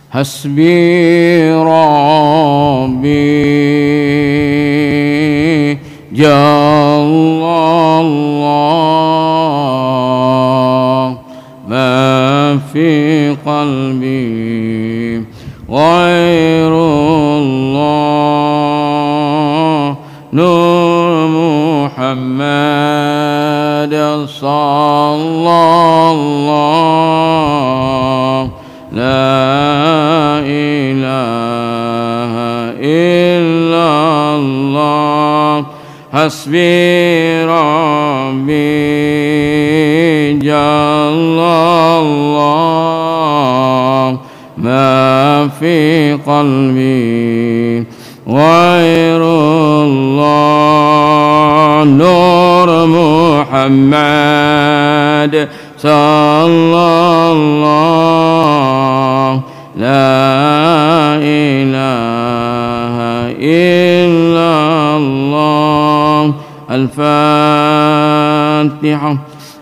Hasbi Rabbi Jallallah ma fi qalbi ghairullah Nur Muhammad sallallahu la ilaha illallah Hasbi Rabbi Jallallah ma fi qalbi ghairullah Nur Muhammad sallallahu la ilaha illallah Al-Fatiha.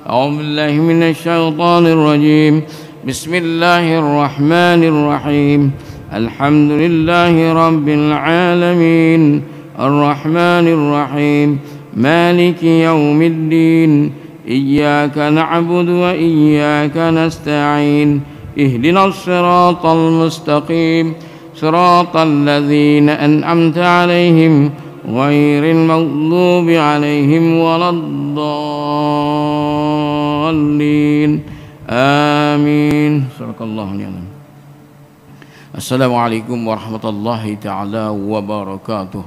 A'udzu billahi minasy syaithanir rajim. Bismillahir rahmanir rahim. Alhamdulillahi rabbil alamin. Ar-Rahmanir Rahim. Maliki yaumiddin. Iyyaka na'budu wa iyyaka nasta'in. Ihdinas siratal mustaqim. Siratal ladzina an'amta 'alaihim ghairil maghdubi 'alaihim waladdallin. Amin. Sadaqallahul azim. Assalamualaikum warahmatullahi ta'ala wabarakatuh.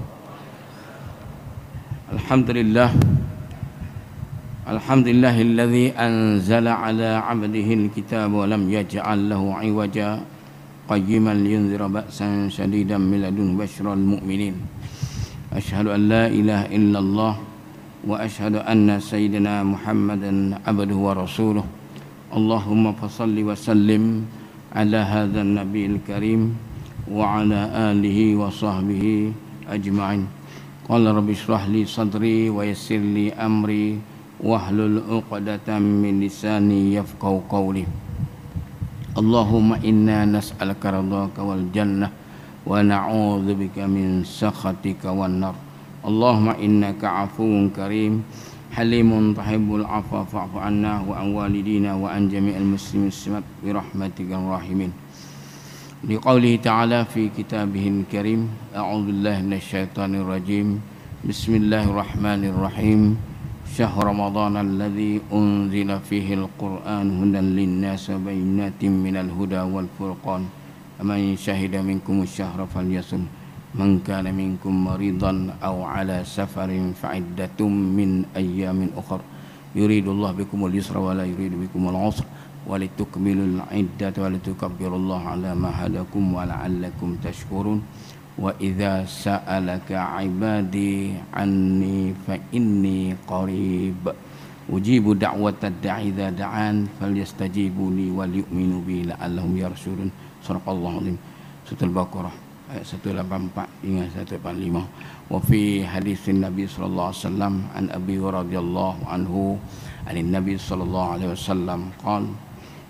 Alhamdulillahilladzi anzala ala 'abdihi al-kitab wa lam yaj'al lahu 'iwaja qayyiman liyunzira ba'san shadidan min ladunhu basyral mu'minin. Asyhadu an la ilaha illallah wa asyhadu anna sayyidina Muhammadan 'abduhu wa rasuluh. Allahumma fashalli wa sallim ala hadzal nabiyil karim wa ala alihi wa sahbihi ajma'in. Qala rabbi shrah li sadri wa yassir li amri wahlul 'uqdatam min lisani yafqahu qawli. Allahumma inna nas'aluka ridhaka wal jannah wa na'udzubika min sakhatika wan nar. Allahumma innaka 'afuwun karim halimun tuhibbul 'afwa fa'fu 'anna wa an walidina wa an jami'il muslimin bi rahmatikar rahimin. Liqaulihi ta'ala fi kitabihil karim. A'udzu billahi minasyaitonir rajim. Bismillahirrahmanirrahim. Syahr Ramadan alladzi unzila fihi al-Qur'an hudan lin-nas wa bayyinatin minal huda wal furqan. Faman syahida minkumus syahra falyasum. Man kana minkum maridan aw ala safarin fa'iddatum min ayyamin ukhra. Yuridullahu bikumul yusra wa la yuridu bikumul usra. Walitukmilul iddata walitukabbirullaha ala ma hadakum wa la'allakum tashkurun. Wa idza sa'alaka 'ibadi anni fa inni qarib ujibu da'watad da'i idza da'an falyastajibu li wal yu'minu bi la'allahum yarshudun. Shadaqallahu azim. Surah Al-Baqarah ayat 184 hingga 185. Wa fi hadisin Nabi sallallahu alaihi wasallam an Abi radhiyallahu anhu anin Nabi sallallahu alaihi wasallam qala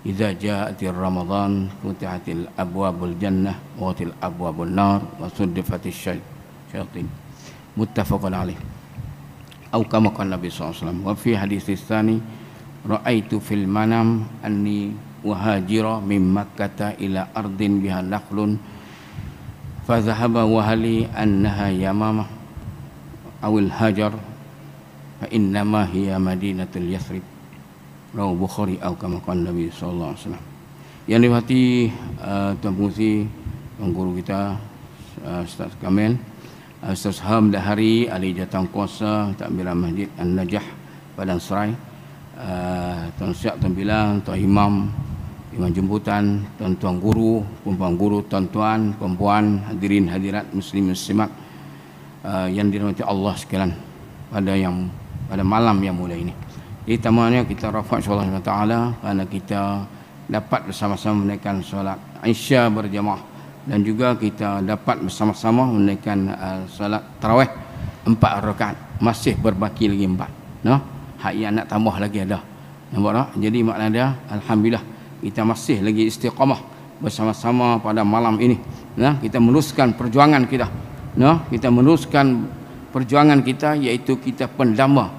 idza ja'atir ramadan futihatil abwabul jannah wa til abwabun nar wa suddifatis syayatin. Muttafaqun alaih. Atau kama qala Nabi sallallahu alaihi wasallam. Wa fi haditsis tsani ra'aitu fil manam anni wahajira min Makkah ila ardin biha nakhlun fa dhahaba wahali annaha yamamah awil hajar fa innama hiya madinatul Yathrib. Rawi Bukhari atau kama qala Nabi sallallahu alaihi wasallam. Yang dihormati Tuan Pengerusi, Tuan Guru kita Ustaz Kamil, Ustaz Ham Dahari, ahli jawatankuasa Takbiran Masjid An-Najah Padang Serai, Tuan Syak, Tuan Bilang, Tuan Imam, Imam Jemputan, Tuan-tuan guru, puan guru, tuan-tuan, puan-puan, hadirin hadirat muslim muslimat yang dirahmati Allah sekalian pada malam yang mulia ini. Jadi tamanya kita rafa' insyaallah taala kerana kita dapat bersama-sama menunaikan solat Isya berjamaah dan juga kita dapat bersama-sama menunaikan solat tarawih 4 rakaat. Masih berbaki lagi 4. Noh, hak yang nak tambah lagi ada. Nampak tak? Jadi makna dia alhamdulillah kita masih lagi istiqamah bersama-sama pada malam ini. Nah, kita meneruskan perjuangan kita. Nah, kita meneruskan perjuangan kita, yaitu kita pendamba,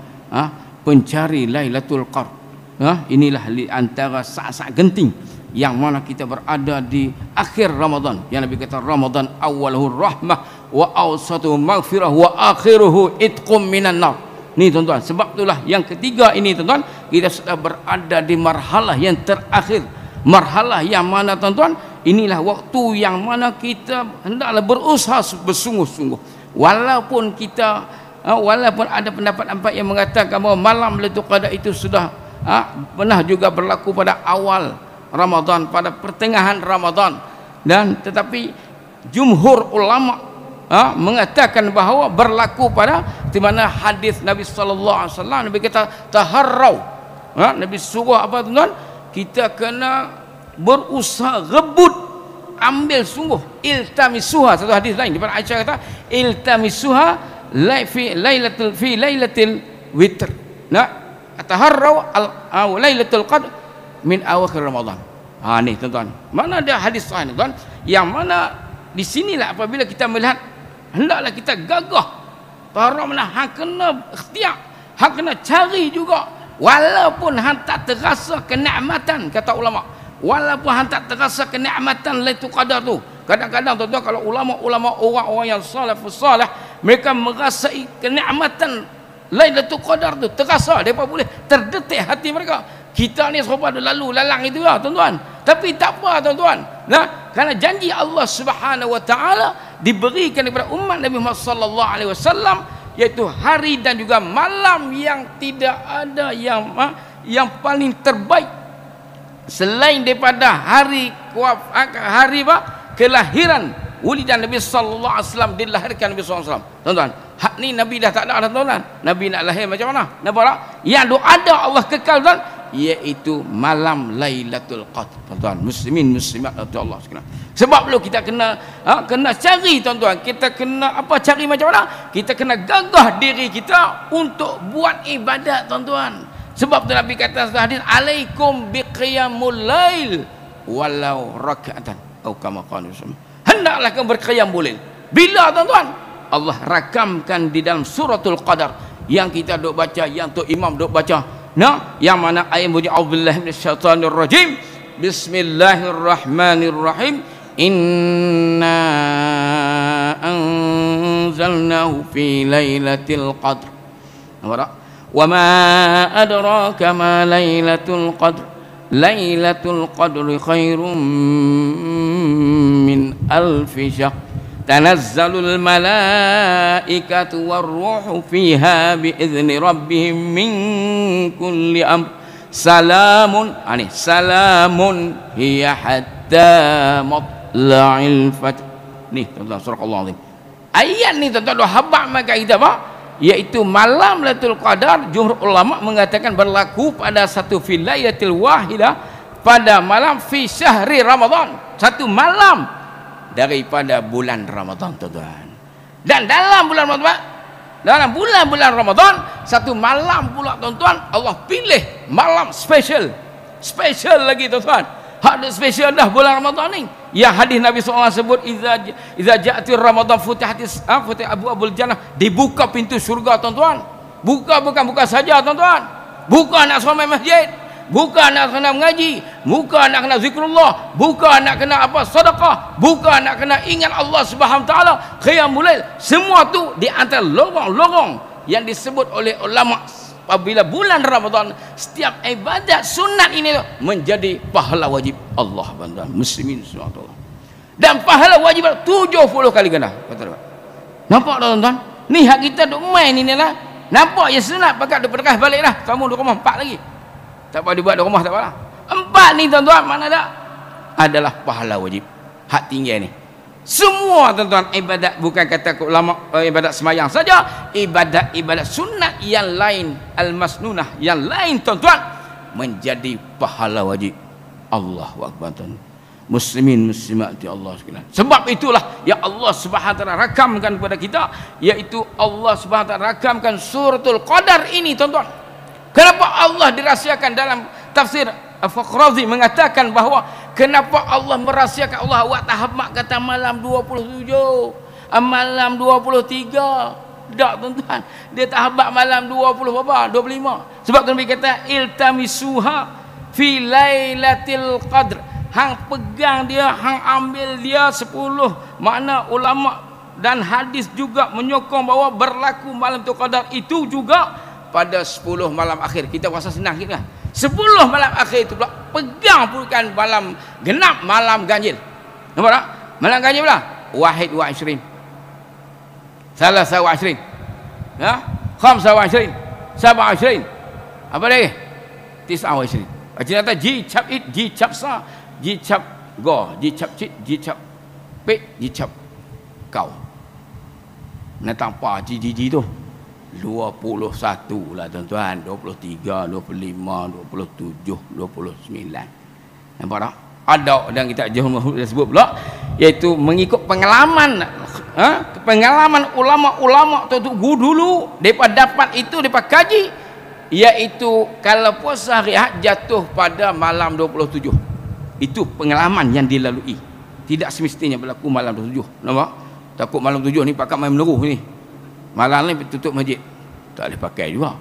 pencari Lailatul Qadar. Inilah antara saat-saat genting yang mana kita berada di akhir Ramadan. Yang Nabi kata Ramadan awwaluhu rahmah wa awsatuhu maghfirah wa akhiruhu itqum minan nar. Ni tuan-tuan, sebab itulah yang ketiga ini tuan-tuan, kita sudah berada di marhalah yang terakhir. Marhalah yang mana tuan-tuan, inilah waktu yang mana kita hendaklah berusaha bersungguh-sungguh. Walaupun ada pendapat yang mengatakan bahawa malam Lailatul Qadar itu sudah pernah juga berlaku pada awal Ramadan, pada pertengahan Ramadan, dan tetapi jumhur ulama mengatakan bahawa berlaku pada di mana hadis Nabi sallallahu alaihi wasallam. Nabi kata taharrau, Nabi suruh apa tuan-tuan, kita kena berusaha rebut, ambil sungguh, iltamisuha. Satu hadis lain daripada Aisyah kata iltamisuha fi lailatul witr. Taharrau lailatul qadr min awakhir Ramadan. Ni tuan-tuan, mana ada hadis sahih tuan, yang mana di sinilah apabila kita melihat hendaklah kita gagah. Taharrau mana hang kena ikhtiar, hang kena cari juga, walaupun hang tak terasa kenikmatan, kata ulama, walaupun hang tak terasa kenikmatan Lailatul Qadar tu. Kadang-kadang tuan-tuan, kalau ulama-ulama, orang-orang yang salafus salih, mereka merasai kenikmatan Lailatul Qadar tu, terasa, mereka boleh terdetik hati mereka. Kita ni serupa lalu lalang itu lah tuan-tuan, tapi tak apa tuan-tuan. Kerana janji Allah Subhanahu wa taala diberikan kepada umat Nabi Muhammad sallallahu alaihi wasallam, yaitu hari dan juga malam yang tidak ada yang paling terbaik selain daripada hari kelahiran wulidan Nabi sallallahu alaihi wasallam, dilahirkan Nabi sallallahu alaihi wasallam. Tuan-tuan, hak ni Nabi dah tak ada dah tuan-tuan. Nabi nak lahir macam mana? Nampak? Yang ada Allah kekal tuan, iaitu malam Lailatul Qadar. Tuan-tuan, muslimin muslimat Allah sekalian. Sebab perlu kita kena cari tuan-tuan, kita kena cari macam mana? Kita kena gagah diri kita untuk buat ibadat tuan-tuan. Sebab tu Nabi kata dalam hadis, alaikum biqiyamul lail walau raka'atan atau kama qala. Hendaklah kamu berqiyamul lail. Bila tuan-tuan? Allah rakamkan di dalam suratul Qadar yang kita duk baca, yang tu imam duk baca. Yang mana ayat bunyi a'udzubillahi minasyaitonir rajim. Bismillahirrahmanirrahim. Inna anzalnahu fi lailatul qadr. Nampak? Wa ma adraka ma lailatul qadr. Lailatul qadri khairum min alfi syahr. Tanazzalul malaikatu warruhu fiha biizni rabbihim min kulli amr. Salamun hiya hatta matla'il fajr. Ni tuan-tuan, surah Allah Azim. Ayat ni tuan-tuan habaq maka kita iaitu malam Lailatul Qadar. Jumhur ulama mengatakan berlaku pada satu fi lailatul wahidah, pada malam fi syahri Ramadan, satu malam daripada bulan Ramadan tuan-tuan. Dan dalam bulan Ramadan, dalam bulan-bulan Ramadan, satu malam pula tuan-tuan, Allah pilih malam spesial lagi tuan-tuan. Ada spesial dah bulan Ramadan ni. Yang hadis Nabi SAW sebut, iza ja'ati Ramadan futih abul jannah, dibuka pintu syurga tuan-tuan. Bukan saja tuan-tuan, bukan nak semai masjid, bukan nak kena mengaji, bukan nak kena zikrullah, bukan nak kena sedekah, bukan nak kena ingat Allah Subhanahu wa taala, qiyamul lail. Semua tu di antara lorong-lorong yang disebut oleh ulama. Apabila bulan Ramadan, setiap ibadat sunat ini menjadi pahala wajib Allah, tuan-tuan muslimin subhanallah. Dan pahala wajib 70 kali ganda. Nampak tuan-tuan? Ni hak kita duk main ini lah. Nampak ya sunat, pakat duk berkah balik dah. Kamu duk rumah 4 lagi. Tak apa dibuat di rumah, tak apalah. 4 ni tuan-tuan, mana ada? Adalah pahala wajib. Hak tinggi ni. Semua tuan-tuan ibadat, bukan kata ulama ibadat semayang saja, ibadat sunat yang lain, al-masnunah yang lain tuan-tuan, menjadi pahala wajib. Allahu akbar tuan. Muslimin muslimat di Allah sekalian. Sebab itulah yang Allah Subhanahu wa taala rakamkan kepada kita, iaitu Allah Subhanahu wa taala rakamkan suratul Qadar ini tuan-tuan. Kenapa Allah dirahsiakan? Dalam tafsir Al-Fakhrazi mengatakan bahawa kenapa Allah merahsiakan? Allah buat tahap kata malam 27, malam 23. Tak tuan-tuan, dia tahap malam 20 berapa? 25. Sebab tu Nabi kata iltamisuha fi lailatul qadr. Hang pegang dia, hang ambil dia 10. Makna ulama dan hadis juga menyokong bahawa berlaku malam tu qadar itu juga pada 10 malam akhir. Kita rasa senang kita. 10 malam akhir itu pula pegang bukan malam genap, malam ganjil. Nampak tak? Malam ganjil pula wahid wa ishrin, salasa wa ishrin, ya, khamsa wa ishrin, sab'a ishrin, apa lagi? Tis'a wa ishrin. Macam kata ji cap it, ji cap sa, ji cap go, ji cap cit, ji cap pek, ji cap kau. Nak tanpa ji tu 21 lah tuan-tuan, 23, 25, 27, 29. Nampak tak? Ada dan kita sebut pula, iaitu mengikut pengalaman, pengalaman ulama-ulama tu dulu daripada dapat itu, daripada kaji, iaitu kalau puasa hari Ahad jatuh pada malam 27. Itu pengalaman yang dilalui. Tidak semestinya berlaku malam 27. Nampak? Takut malam 7 ni pakat main meneruh ni. Malam ni tutup masjid. Tak boleh pakai juga.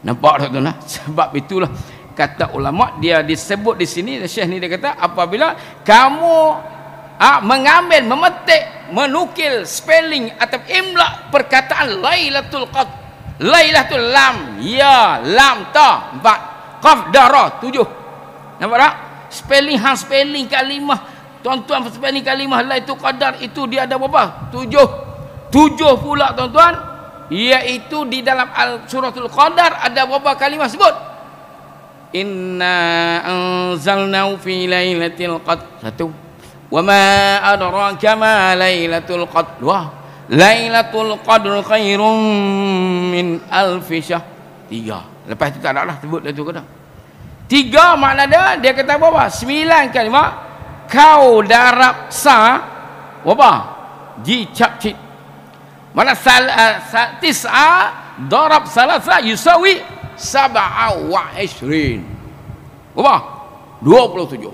Nampak tak tuan-tuan? Sebab itulah kata ulama, dia disebut di sini, Syekh ni dia kata, apabila kamu mengambil, memetik, menukil spelling atau imla perkataan Lailatul Qadr, Lailatul lam, ya, lam, ta, 4, qaf, dara, 7. Nampak tak? Spelling, hang spelling kalimah, tuan-tuan, spelling kalimah Lailatul Qadar itu dia ada berapa? 7 pula tuan-tuan, iaitu di dalam suratul Qadar ada berapa kalimah sebut? Inna anzalnahu fi lailatul qadr, 1. Wa ma adraka ma lailatul qadr, 2. Lailatul qadr khairun min alfi syahr, 3. Lepas itu tak ada lah sebut Lailatul Qadar. 3 makna dia kata apa? 9 kalimah. Kau darab sa apa? Ji cap cit. Mana tis'a darab salasa yusawi sab'a wa ishrin. Apa? 27.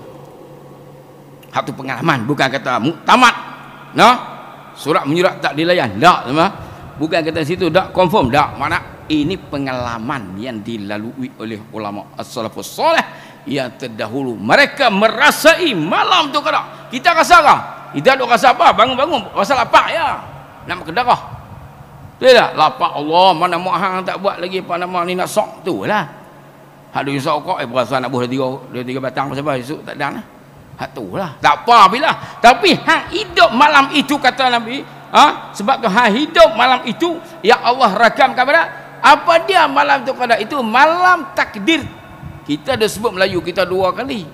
Satu pengalaman, bukan kata muktamad. Nah, surat menyurat tak dilayan. Tak, sama. Bukan kata situ tak confirm, tak. Mana ini pengalaman yang dilalui oleh ulama as-salafus salih yang terdahulu. Mereka merasai malam tu kada. Kita rasa apa? Kita duk rasa apa? Bangun-bangun rasa lapar ya. Nak makan darah. Tidak, lapar Allah, mana mak hang tak buat lagi apa nama ni nak sok tu lah. Hak dia sok kok berasa nak buah dia tiga batang pasal esok tak ada lah. Hak tu lah. Tak apa bila. Tapi hang hidup malam itu kata Nabi, sebab tu hang hidup malam itu yang Allah rakam kepada apa dia malam tu kada itu malam takdir. Kita dah sebut Melayu kita 2 kali.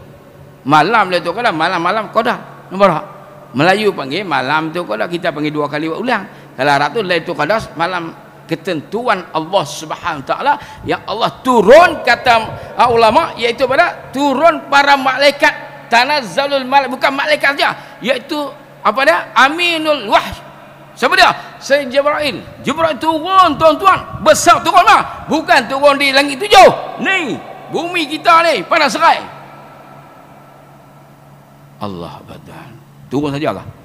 Malam tu kada malam-malam qadar. Nampak tak? Melayu panggil malam tu qadar, kita panggil 2 kali buat ulang. Kalau Arab tu Lailatul Qadar malam ketentuan Allah Subhanahu taala yang Allah turun, kata ulama, iaitu pada turun para malaikat, tanazzalul malaik, bukan malaikat saja, iaitu apa dia? Aminul wahy. Siapa dia? Sayyid Jibril. Jibril turun tuan-tuan, besar turun lah, bukan turun di langit 7 ni, bumi kita ni panas serai. Allah badan turun sajalah.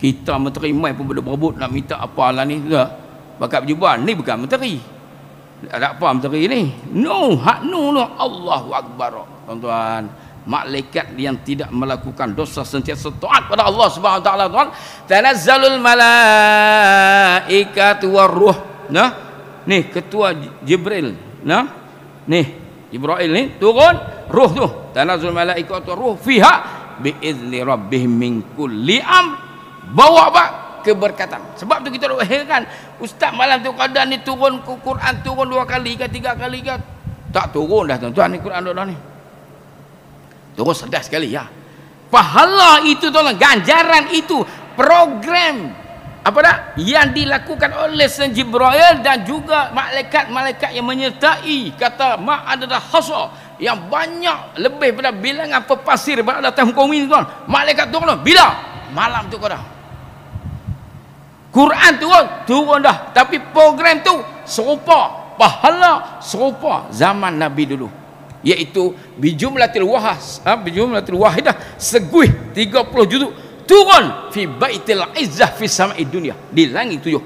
Kita menteri mai pun berebut nak minta apa lah ni, tak? Bakat berjubah ni bukan menteri. Ada apa menteri ni? No, hak no. Allahu Akbar. Tuan-tuan, malaikat yang tidak melakukan dosa sentiasa taat pada Allah Subhanahu wa taala, tuan. Tanazzalul malaikatu waruh. Nah, ni ketua Jibril. Nah, ni Jibril ni turun ruh tu. Tanazzalul malaikatu waruh fiha biizni rabbihim min kulli amr. Bawa apa? Keberkatan. Sebab tu kita duk heran, ustaz malam tu qadar ni turun Quran turun 2 kali ke 3 kali ke? Tak turun dah tuan-tuan ni Quran dah ni. Turun sedap sekali ya. Pahala itu tuan, ganjaran itu, program apa dah yang dilakukan oleh Sayyid Jibril dan juga malaikat-malaikat yang menyertai, kata mak adalah hasa yang banyak lebih pada bilangan pepasir pada datang kaum ini tuan. Malaikat turun bila? Malam tu qadar. Quran turun dah, tapi program tu serupa, pahala serupa zaman Nabi dulu. iaitu bijumlatil wahidah, seguih 30 juzuk turun fi baitil izzah fi sama'id dunia, di langit 7.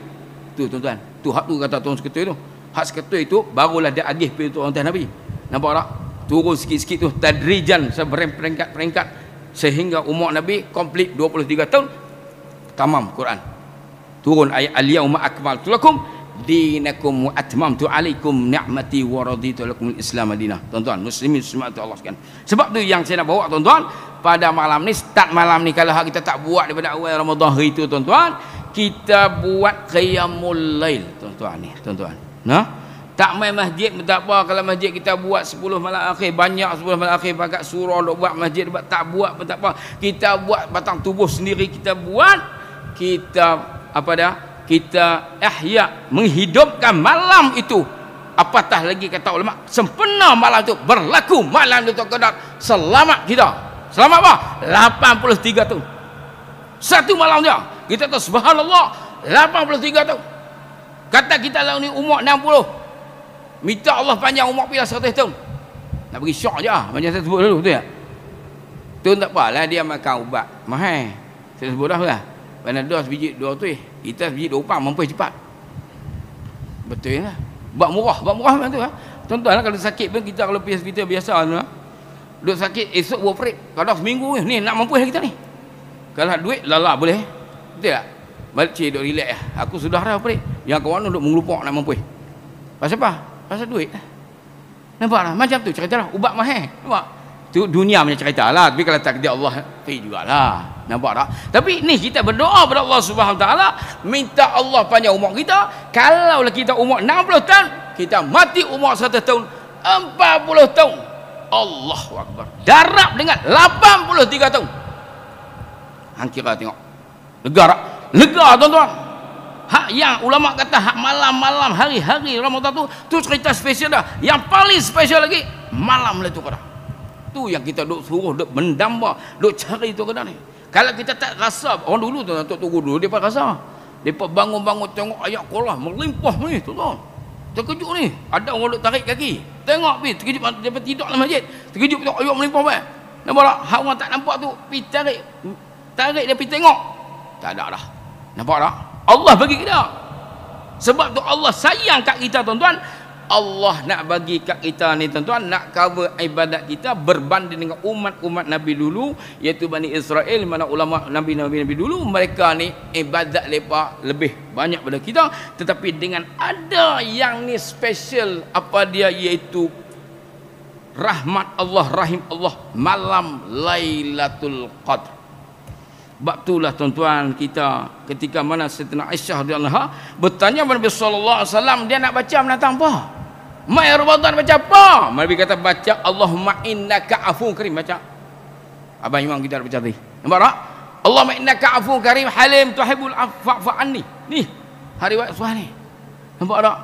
Tu tuan-tuan, tu hak tu kata tuan seketui tu. Hak seketui itu barulah dia agih pergi untuk orang Nabi. Nampak tak? Turun sikit-sikit tu tadrijan, seperingkat-peringkat, sehingga umur Nabi komplit 23 tahun tamam Quran. Turun ayat al-yauma akmaltu lakum dinakum wa atmamtu alaikum ni'mati wa raditu lakum al-islam madinah. Tuan-tuan muslimin muslimat Allah sekalian. Sebab tu yang saya nak bawa tuan-tuan pada malam ni, start malam ni, kalau kita tak buat daripada awal Ramadan hari tu tuan-tuan, kita buat qiyamul lail tuan-tuan ni, tuan-tuan. Nah, tak main masjid tak apa. Kalau masjid kita buat 10 malam akhir, banyak 10 malam akhir pakat surau dok buat masjid, tak buat pun tak apa. Kita buat batang tubuh sendiri, kita buat, kita apa dah? Kita ihya, menghidupkan malam itu. Apatah lagi kata ulama, sempena malam itu berlaku malam itu Qadar, selamat kita. Selamat apa? 83 tahun. Satu malam dia. Kita tahu subhanallah 83 tahun. Kata kita lah ni umur 60. Minta Allah panjang umur bila 100 tahun. Nak bagi syok je lah. Macam saya sebut dulu, betul tak? Tu tak apalah, dia makan ubat mahal. Saya sebut dah lah. Panadol sebiji 200, kita sebiji 24, mampu cepat. Betul lah. Buat murah macam tu lah. Tuan-tuan lah, kalau sakit pun kita kalau pergi hospital biasa lah. Duk sakit esok buat operate. Kalau seminggu ni nak mampu kita ni. Kalau duit lala boleh. Betul tak? Balik cik duk relax lah. Aku sudah dah operate. Yang kawan duk mengelupak nak mampu. Pasal apa? Pasal duit. Nampak lah? Macam tu cerita lah. Ubat mahal. Nampak? Tu dunia punya cerita lah. Tapi kalau takdir Allah, pergi jugalah. Nampak tak? Tapi ni kita berdoa kepada Allah Subhanahu Wa Taala, minta Allah panjang umur kita. Kalau kita umur 60 tahun, kita mati umur 100 tahun, 40 tahun. Allahu Akbar. Darab dengan 83 tahun. Hang kira tengok. Lega tak? Lega tuan-tuan. Hak yang ulama kata hak malam-malam hari-hari Ramadan tu cerita spesial dah. Yang paling spesial lagi malam Lailatul Qadar. Tu yang kita duk suruh, duk mendamba, duk cari tu Qadar ni. Kalau kita tak rasa, orang dulu tu Tok Guru dulu depa rasa. Depa bangun-bangun tengok ayat Quran melimpah ni tuan-tuan. Terkejut ni. Ada orang duk tarik kaki. Tengok pi, terkejut depa tidur dalam masjid. Terkejut tengok ayat melimpah baik. Nampak tak? Hak orang tak nampak tu pi tarik dia pi tengok. Tak ada dah. Nampak tak? Allah bagi kita. Sebab tu Allah sayang kat kita tuan-tuan. Allah nak bagi kat kita ni tuan-tuan, nak cover ibadat kita berbanding dengan umat-umat Nabi dulu, iaitu Bani Israel, mana ulama Nabi dulu, mereka ni ibadat mereka lebih banyak pada kita, tetapi dengan ada yang ni special, apa dia, iaitu rahmat Allah, rahim Allah, malam Lailatul Qadar. Sebab itulah tuan-tuan, kita ketika mana Sayyidina Aisyah radhiyallahu anha bertanya kepada Nabi sallallahu alaihi wasallam, dia nak baca menatang apa? Mai Ramadan baca apa? Nabi kata baca Allahumma innaka afuwun karim, baca. Abang imam kita baca tadi. Nampak tak? Allahumma innaka afuwun karim halim tuhibbul afwa fa'fu anni. Ni hari riwayat sahih ni. Nampak tak?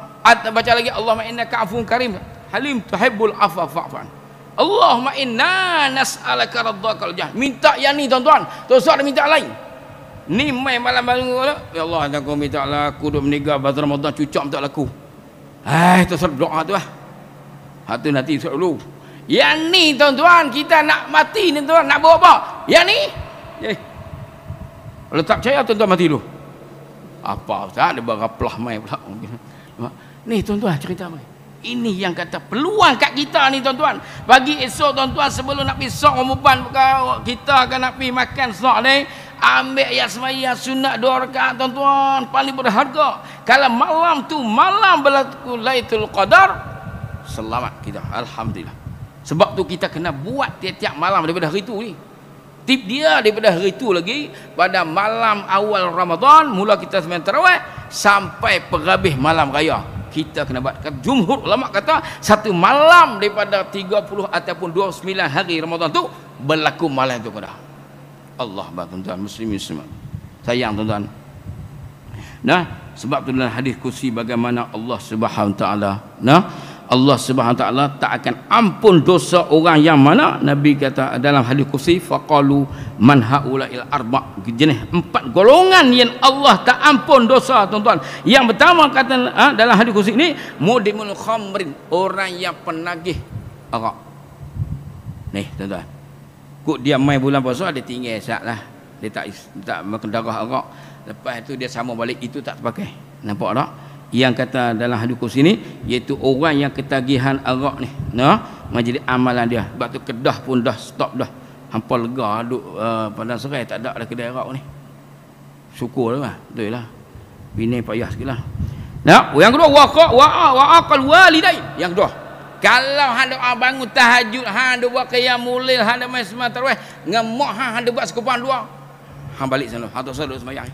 Baca lagi Allahumma innaka afuwun karim halim tuhibbul afwa fa'fu anni. Allahumma inna nas'alaka raddakal janah. Minta yang ni tuan-tuan. Terus ada minta lain. Ni mai malam-malam ya Allah, aku minta lah aku duk meninggal pada Ramadan, cucuk minta laku. Terus doa tu lah. Hatu nanti dulu. Yang ni tuan-tuan, kita nak mati ni tuan, nak buat apa? Yang ni. Kalau tak percaya tuan-tuan mati dulu. Apa Ustaz? Dia beraplah mai pula. Ni tuan-tuan cerita mai. Ini yang kata peluang kat kita ni tuan-tuan. Pagi esok tuan-tuan, sebelum nak pergi sok Ramadan, kita akan nak pergi makan sok ni, ambil ayat sembahyang sunat 2 rakaat tuan-tuan, paling berharga. Kalau malam tu malam berlaku Lailatul Qadar, selamat kita, alhamdulillah. Sebab tu kita kena buat tiap-tiap malam daripada hari tu ni. Tip dia daripada hari tu lagi, pada malam awal Ramadan, mula kita sembahyang tarawih sampai perhabis malam raya, kita kena buat. Jumhur ulama kata satu malam daripada 30 ataupun 29 hari Ramadan tu berlaku malam itu Qadar. Allah tuan-tuan muslimin semua. Sayang tuan-tuan. Nah, sebab tu dalam hadis kursi bagaimana Allah Subhanahu taala, Allah Subhanahu taala tak akan ampun dosa orang yang mana, Nabi kata dalam hadis kursi, faqalu man haula'il arba', jenis 4 golongan yang Allah tak ampun dosa tuan-tuan. Yang pertama kata dalam hadis kursi ini, mudimul khamrin, orang yang penagih arak. Nih tuan-tuan, kok dia mai bulan puasa dia tinggal sat lah, dia tak makan darah arak, lepas tu dia sama balik, itu tak terpakai. Nampak tak? Yang kata dalam hadis kursi ni, iaitu orang yang ketagihan arak ni, menjadi amalan dia. Sebab tu Kedah pun dah stop dah. Hampa lega duk Padang Serai tak ada kedai arak ni. Syukur lah, betul lah. Bini payah sikit lah. Nah, yang kedua waqal walidain. Yang kedua, kalau hang doa bangun tahajud, hang duk buat qiyamul lail, hang duk main sembahyang tarawih, ngemok hang duk buat sekupang dua, hang balik sana, hang tak usah duk sembahyang.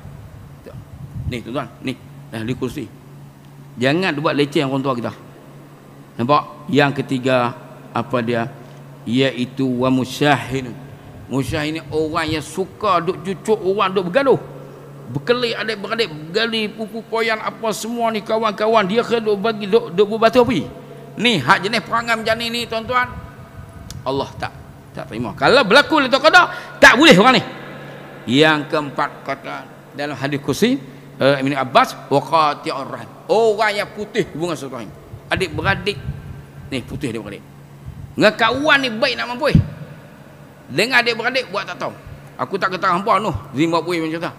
Ni tuan-tuan, ni dah di kursi. Jangan duk buat leceh orang tua kita. Nampak? Yang ketiga apa dia? Iaitu wa musyahin. Musyahin ni orang yang suka duk cucuk orang duk bergaduh. Berkelik adik-beradik, bergali pupu poyan apa semua ni kawan-kawan, dia ke duk bagi duk berbatu api. Ni hak jenis perangai macam ni tuan-tuan, Allah tak terima. Kalau berlaku itu qada, tak boleh orang ni. Yang keempat kata dalam hadis kursi Ibn Abbas, waqati'ur rahim. Orang yang putih hubungan silaturahim. Adik-beradik ni putih adik-beradik. Dengan kawan ni baik nak mampu. Dengan adik-beradik buat tak tahu. Aku tak kata hangpa noh, zima puih macam tu.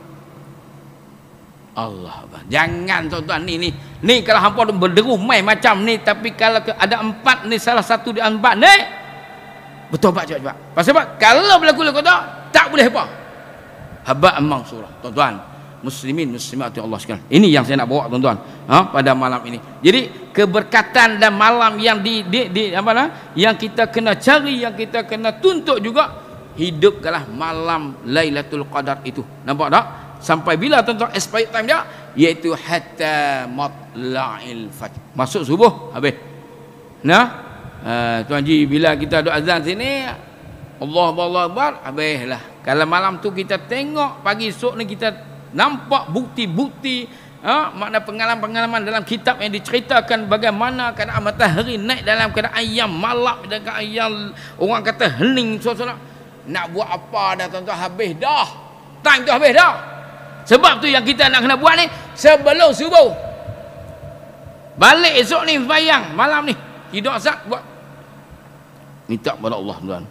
Allah, jangan tuan-tuan, ni kalau hampa berderuh main macam ni, tapi kalau ada empat ni, salah satu di empat ni bertobat cepat-cepat. Pasal apa? Kalau berlaku tak boleh apa, haba amang surah. Tuan-tuan muslimin muslimat Allah sekalian, ini yang saya nak bawa tuan-tuan pada malam ini. Jadi keberkatan dan malam yang yang kita kena cari, yang kita kena tuntut juga, hidupkanlah malam Lailatul Qadar itu. Nampak tak? Sampai bila tuan-tuan expired time dia? Iaitu hatta matla'il fajr. Masuk subuh habis. Tuan Ji, bila kita doa azan sini, Allahu Akbar, habislah. Kalau malam tu kita tengok, pagi esok ni kita nampak bukti-bukti, makna pengalaman-pengalaman dalam kitab yang diceritakan bagaimana keadaan matahari naik dalam keadaan ayam malam, dan ayam orang kata hening suasana. Nak buat apa dah tuan-tuan, habis dah. Time tu habis dah. Sebab tu yang kita nak kena buat ni sebelum subuh. Balik esok ni sembahyang malam ni, hidup asat buat. Minta kepada Allah tuan.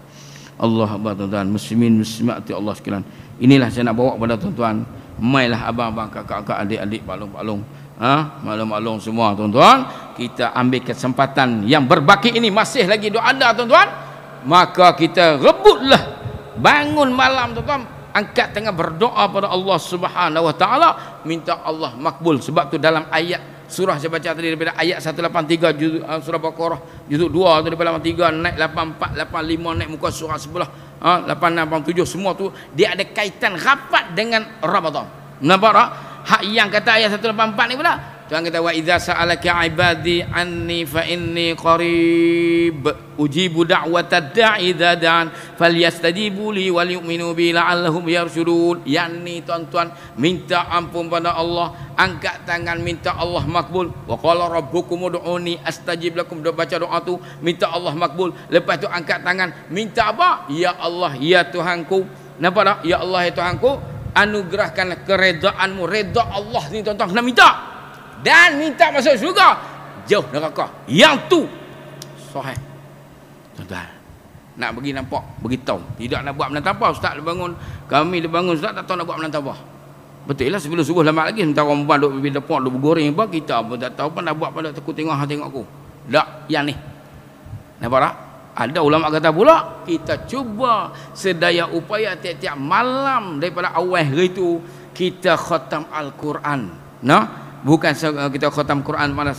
Allah Akbar tuan-tuan, muslimin muslimat Allah sekalian. Inilah saya nak bawa kepada tuan-tuan. Mailah abang-abang, kakak-kakak, adik-adik, palung-palung, maklum-maklum semua tuan-tuan, kita ambil kesempatan yang berbaki ini, masih lagi doa ada tuan-tuan, maka kita rebutlah bangun malam tuan-tuan, angkat tangan berdoa pada Allah Subhanahu wa taala, minta Allah makbul. Sebab tu dalam ayat surah saya baca tadi, daripada ayat 183 surah Baqarah juzuk 2 tu, daripada 83 naik 84 85 naik muka surah sebelah 86 87, semua tu dia ada kaitan rapat dengan Ramadan. Nampak tak? Hak yang kata ayat 184 ni pula, Tuhan kata wa idza sa'alaka ibadi anni fa inni qarib ujibu da'watad da'i idza da'an falyastajibu li wal yu'minu bi la'allahum yarshudun. Yang ni tuan-tuan, minta ampun pada Allah, angkat tangan minta Allah makbul. Wa qala rabbukum ud'uni astajib lakum. Dia baca doa tu minta Allah makbul. Lepas tu angkat tangan minta apa? Ya Allah, ya Tuhanku. Nampak tak? Ya Allah, ya Tuhanku, anugerahkanlah keredaanmu. Redha Allah ni tuan-tuan kena minta. Dan minta masuk syurga, jauh neraka. Yang tu sahih tuan-tuan. Nak bagi nampak, beritahu, tidak nak buat menantapah. Ustaz dia bangun, kami dia bangun, Ustaz tak tahu nak buat menantapah. Betul lah, sebelum subuh lama lagi entah orang perempuan duk pergi depan, duk bergoreng apa, kita pun tak tahu, pun nak buat pada aku tengok, tengok aku. Tak, yang ni nampak tak? Ada ulama kata pula, kita cuba sedaya upaya tiap-tiap malam daripada awal hari itu kita khatam Al-Quran. Bukan kita khatam Quran pada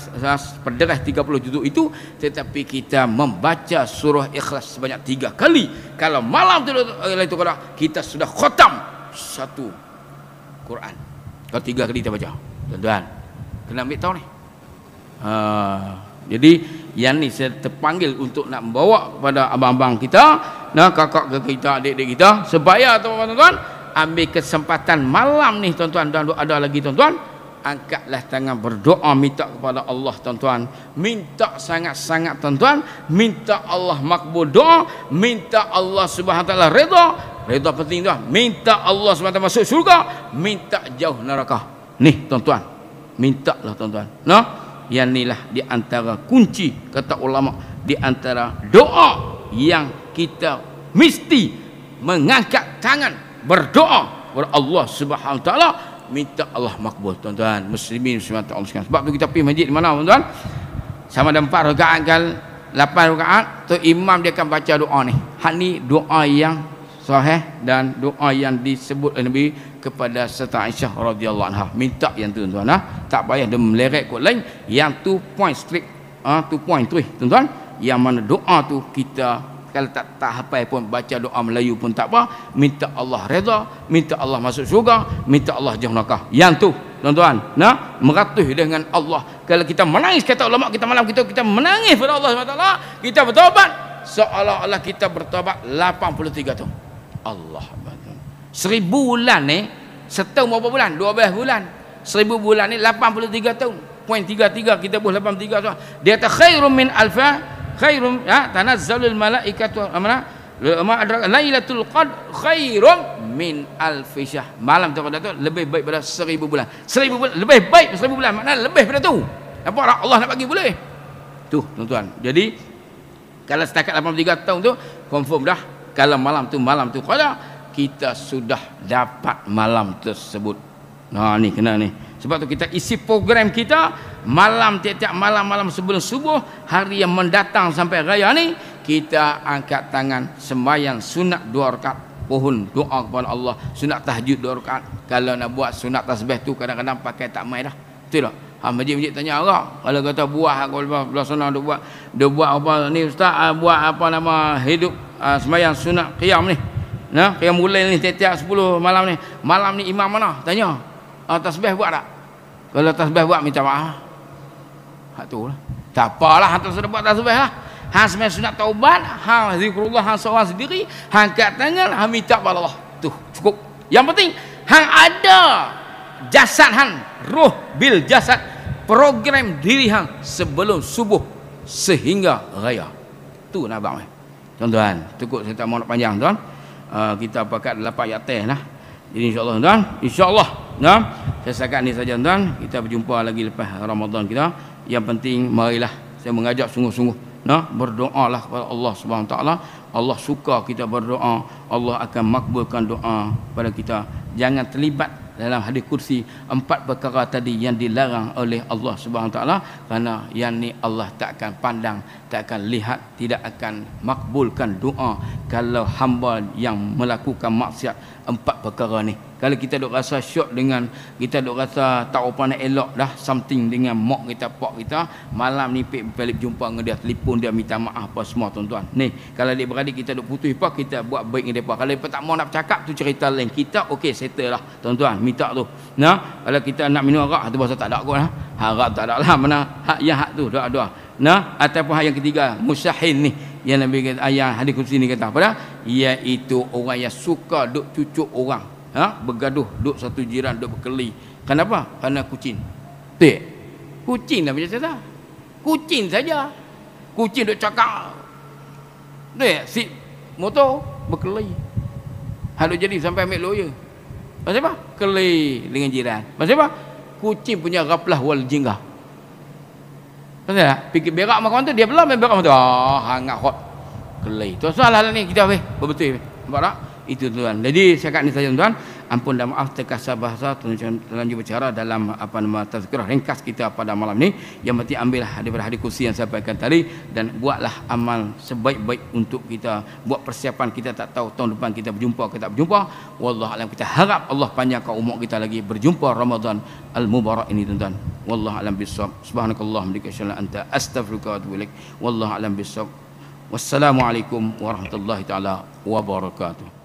perderah 30 juzuk itu, tetapi kita membaca surah Ikhlas sebanyak 3 kali. Kalau malam itu kita sudah khatam satu Quran. Kalau 3 kali kita baca, tuan-tuan kena ambil tahu ni. Jadi yang ni saya terpanggil untuk nak membawa kepada abang-abang kita, kakak kita, adik-adik kita, supaya tuan-tuan ambil kesempatan malam ni tuan-tuan, dan ada lagi tuan-tuan, angkatlah tangan berdoa minta kepada Allah tuan-tuan, minta sangat-sangat tuan-tuan, minta Allah makbul doa, minta Allah Subhanahu wa taala redha penting tuan, minta Allah Subhanahu wa taala masuk syurga, minta jauh neraka. Ni tuan-tuan, mintalah tuan-tuan. Yang inilah di antara kunci, kata ulama, di antara doa yang kita mesti mengangkat tangan berdoa kepada Allah Subhanahu Wa Taala, minta Allah makbul. Tuan-tuan muslimin muslimat Allah sekalian, sebab tu kita pergi masjid di mana tuan-tuan, sama ada 4 rakaat ke 8 rakaat tu imam dia akan baca doa ni. Hak ni doa yang sahih dan doa yang disebut oleh Nabi kepada Siti Aisyah radhiyallahu anha. Minta yang tu tuan-tuan, tak payah dia meleret kot lain. Yang tu point strict, tu point tu tuan-tuan, yang mana doa tu kita kalau tak hafal pun baca doa Melayu pun tak apa, minta Allah redha, minta Allah masuk syurga, minta Allah jauh neraka. Yang tu tuan-tuan, meratus dengan Allah. Kalau kita menangis, kata ulama kita malam kita menangis pada Allah SWT, kita bertobat seolah-olah kita bertobat 83 tahun. Allah, 1000 bulan ni, setahun berapa bulan? 12 bulan. 1000 bulan ni 83 tahun. Poin 33 kita buh 83 tu. Dia kata khairum min alfa, khairum tanazzalul malaikatu amana lailatul qadr khairum min alfi syahr. Malam tu lebih baik pada 1000 bulan. 1000 bulan lebih baik 1000 bulan, maknanya lebih pada tu. Apa Allah nak bagi boleh? Tu tuan-tuan. Jadi kalau setakat 83 tahun tu confirm dah, kalau malam tu qada, kita sudah dapat malam tersebut. Ni kena ni. Sebab tu kita isi program kita malam, tiap-tiap malam sebelum subuh hari yang mendatang sampai raya ni, kita angkat tangan sembahyang sunat 2 rakaat, pohon doa kepada Allah, sunat tahajud 2 rakaat. Kalau nak buat sunat tasbih tu kadang-kadang pakai tak mai dah. Betul tak? Masjid-masjid tanya orang, kalau kata buah belah sana dia buat apa ni ustaz, buat apa nama hidup sembahyang sunat qiyam ni. Qiyam mulai ni tiap-tiap 10 malam ni. Malam ni imam mana? Tanya. Tasbih buat tak? Kalau tasbih buat minta maaf. Hak tu lah. Tak apalah, hang sudah buat tasbih lah. Hang sembahyang sunat taubat, hang zikrullah, hang seorang sendiri, hang angkat tangan, hang minta pada Allah. Tu cukup. Yang penting hang ada jasad hang, roh bil jasad, program diri hang sebelum subuh sehingga raya. Tu nak abang. Tuan-tuan, cukup saya tak mau nak panjang tuan. Kita pakat 8 ayat teh lah. Jadi insya-Allah tuan, insya-Allah saya setakat ni saja tuan. Kita berjumpa lagi lepas Ramadan kita. Yang penting marilah saya mengajak sungguh-sungguh berdoalah kepada Allah Subhanahu Wa Taala. Allah suka kita berdoa, Allah akan makbulkan doa pada kita. Jangan terlibat dalam hadis kursi 4 perkara tadi yang dilarang oleh Allah Subhanahu Wa Taala, kerana yang ni Allah tak akan pandang, tak akan lihat, tidak akan makbulkan doa kalau hamba yang melakukan maksiat 4 perkara ni. Kalau kita duk rasa syok dengan, kita duk rasa tak apa nak elok dah something dengan mak kita, pak kita, malam ni balik jumpa dengan dia, telefon dia minta maaf apa semua tuan-tuan. Ni kalau adik-beradik kita duk putus apa, kita buat baik dengan depa. Kalau depa tak mau nak bercakap tu cerita lain. Kita okey settle lah tuan-tuan, minta tu. Kalau kita nak minum arak tu bahasa tak ada kot lah. Arak tak ada lah, mana hak yang hak tu doa-doa. Ataupun hak yang ketiga, musyahin ni yang Nabi kata, ayat hadis kursi ni kata apa dah? Iaitu orang yang suka duk cucuk orang. Bergaduh, duk satu jiran duk berkeli. Kenapa? Kerana kucing. Tak. Kucing dah macam saja. Kucing saja. Kucing duk cakap. Tak, si motor berkeli. Hal jadi sampai ambil lawyer. Pasal apa? Keli dengan jiran. Pasal apa? Kucing punya ghaflah wal jingah. Pasal tak? Fikir berak makan tu dia belum berak makan tu. Hangat hot. Keli. Tu soal-soal ni kita betul. Nampak tak? Itu tuan. Jadi setakat ni saja tuan. Ampun dan maaf terkasar bahasa terlanjur berbicara dalam tazkirah ringkas kita pada malam ni. Yang penting ambillah daripada hadis kursi yang saya sampaikan tadi dan buatlah amal sebaik-baik untuk kita buat persiapan. Kita tak tahu tahun depan kita berjumpa ke tak berjumpa. Wallahu alam, kita harap Allah panjangkan umur kita lagi berjumpa Ramadan al-mubarak ini tuan-tuan. Wallahu alam bissawab. Subhanakallahumma wa bihamdika anta astaghfiruka wa atubu ilaik. Wallahu alam bissawab. Wassalamualaikum warahmatullahi taala wabarakatuh.